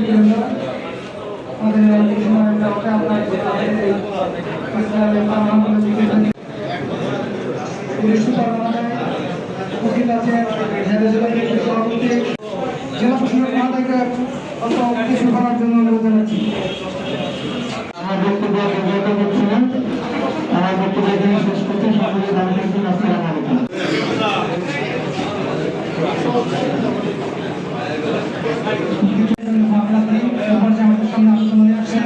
জেলা প্রশাসনের মহোদয়কে কিছু করার জন্য অনুরোধ জানাচ্ছি। আমার বক্তব্য করছিলেন, আমার বক্তব্য এখানে শেষ করতে সকলের দাবি করছেন। আসসালামু আলাইকুম। আমাদের সামনে আলোচনা নিয়ে আসছেন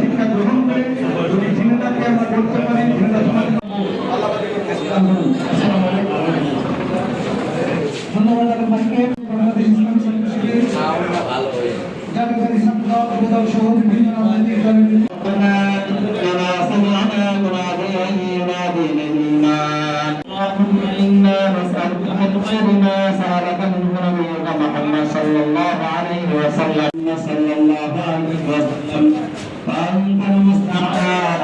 শিক্ষা গ্রহণ করে যদি চিন্তাকে আমরা করতে পারি ধন্যবাদ আপনাকে। বাংলাদেশ ইসলামী ছাত্র শিবির জাতীয় ইসলাম দল সহ বিভিন্ন রাজনৈতিক দলের إنا نسألك من خير ما سألك منه نبيك محمد صلى الله عليه وسلم صلى الله عليه وسلم فأنت المستعان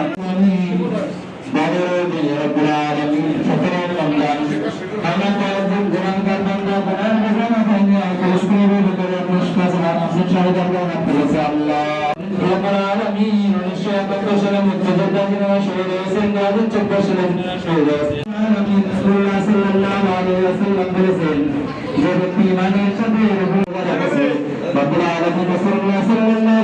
بارك رب العالمين شكرا رمضان أنا قلت قرآن كربنا قرآن بزنا فإني أشكر بك ونشكر أحسن شهد الله الله رب العالمين ونشهد بشر متجددين وشهد سنة تكبشر شهد العالمين رسول الله صلى الله عليه وسلم برسل جبت إيمانه شبير رب العالمين رسول الله صلى الله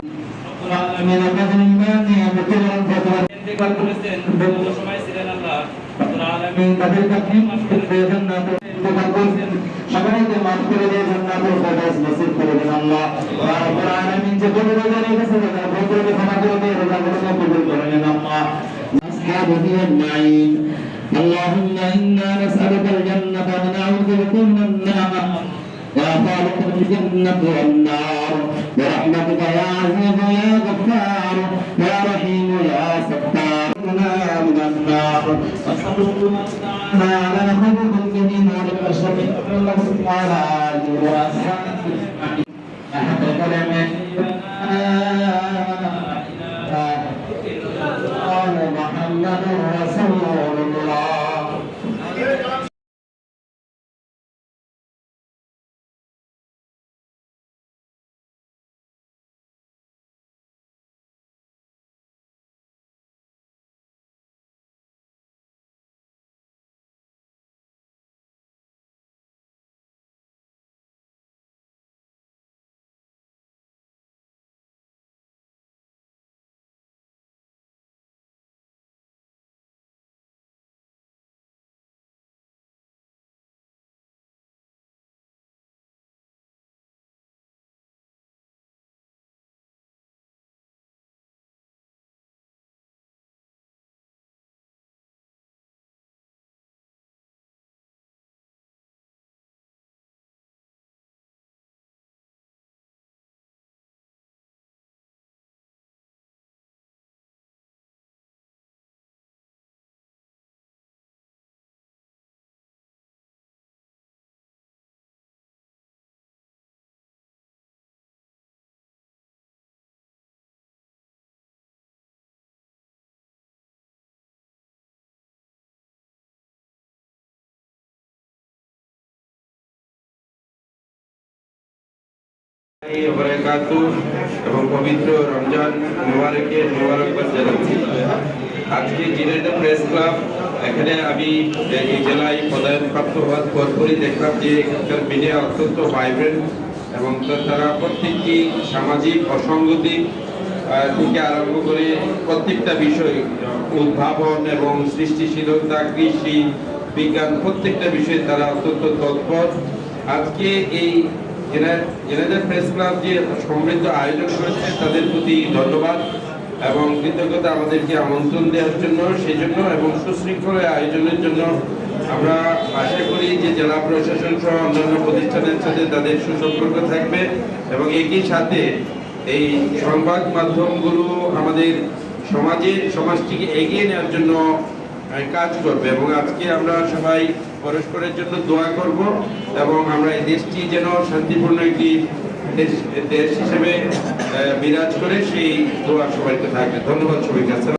العالمين أبدا إيمانه مكرا فتوى انتقال كرسل بلد شمعي سيدنا الله رب العالمين قدر تقيم أفضل بيجنة انتقال كرسل شبعيد مأفكر دي جنة القدس نصيب كرسل الله رب العالمين جبل رجل كسر بطر بخمكر دي رجل قبل كرسل الله أصحابه أجمعين اللهم إنا نسألك الجنة ونعوذ بك من النار يا خالق الجنة والنار برحمتك يا عزيز يا غفار يا رحيم يا ستار من النار وصلى الله تعالى على خير خلقه نور البشر صلى الله على آله وأصحابه أجمعين أحد كلمة محمد رسول الله এবং পবিত্র রমজান মুবারকের মোবারকবাদ জানাচ্ছি। আজকে ঝিনাইদহ প্রেস ক্লাব এখানে আমি এই জেলায় পদায়নপ্রাপ্ত হওয়ার পরপরই দেখলাম যে এখানকার মিডিয়া অত্যন্ত ভাইব্রেন্ট এবং তারা প্রত্যেকটি সামাজিক অসঙ্গতি থেকে আরম্ভ করে প্রত্যেকটা বিষয় উদ্ভাবন এবং সৃষ্টিশীলতা কৃষি বিজ্ঞান প্রত্যেকটা বিষয়ে তারা অত্যন্ত তৎপর। আজকে এই জেনারেল প্রেস ক্লাব যে সমৃদ্ধ আয়োজন করেছে তাদের প্রতি ধন্যবাদ এবং কৃতজ্ঞতা আমাদেরকে আমন্ত্রণ দেওয়ার জন্য সেই জন্য এবং সুশৃঙ্খল আয়োজনের জন্য আমরা আশা করি যে জেলা প্রশাসন সহ অন্যান্য প্রতিষ্ঠানের সাথে তাদের সুসম্পর্ক থাকবে এবং একই সাথে এই সংবাদ মাধ্যমগুলো আমাদের সমাজটিকে এগিয়ে নেওয়ার জন্য কাজ করবে এবং আজকে আমরা সবাই পরস্পরের জন্য দোয়া করব এবং আমরা এই দেশটি যেন শান্তিপূর্ণ একটি দেশ হিসেবে বিরাজ করে সেই দোয়া সবাইকে থাকবে। ধন্যবাদ সবাইকে।